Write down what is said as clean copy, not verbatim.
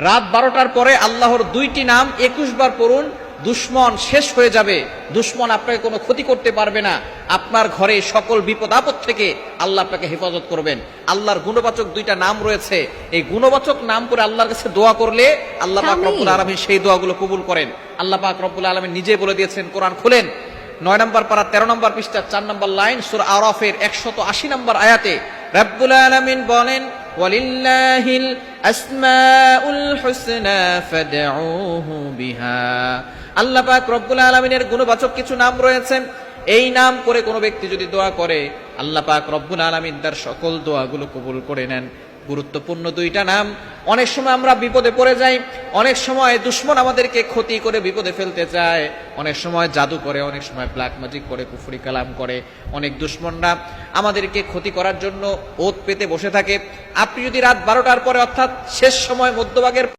রাত 12টার পরে আল্লাহর দুইটি নাম 21 বার পড়ুন, দুশমন শেষ হয়ে যাবে। দুশমন আপনাকে কোনো ক্ষতি করতে পারবে না। আপনার ঘরে সকল বিপদ আপদ থেকে আল্লাহ আপনাকে হেফাজত করবেন। আল্লাহর গুণবাচক দুইটা নাম রয়েছে, এই গুণবাচক নাম করে আল্লাহর কাছে দোয়া করলে আল্লাহ পাক রব্বুল আলামিন সেই দোয়াগুলো কবুল করেন। আল্লাহ পাক রব্বুল আলামিন নিজে বলে দিয়েছেন, কোরআন খুলেন 9 নম্বর পারা 13 নম্বর পৃষ্ঠা 4 নম্বর লাইন সূরা আরাফের 180 নম্বর আয়াতে রব্বুল আলামিন বলেন, ওয়ালিল্লাহিল আসমাউল হুসনা ফাদউহু বিহা। আল্লাহ পাক রব্বুল আলামিনের গুণবাচক কিছু নাম রয়েছে, এই নাম করে কোনো ব্যক্তি যদি দোয়া করে আল্লাহ পাক রব্বুল আলামিন তার সকল দোয়াগুলো কবুল করে নেন। গুরুত্বপূর্ণ দুইটা নাম। অনেক সময় আমরা বিপদে পড়ে যাই, অনেক সময় দুশমন আমাদেরকে ক্ষতি করে বিপদে ফেলতে চায়, অনেক সময় জাদু করে, অনেক সময় ব্ল্যাক ম্যাজিক করে, কুফরি কালাম করে, অনেক দুশমনরা আমাদেরকে ক্ষতি করার জন্য ওত পেতে বসে থাকে। আপনি যদি রাত 12টার পরে অর্থাৎ শেষ সময় মধ্যভাগের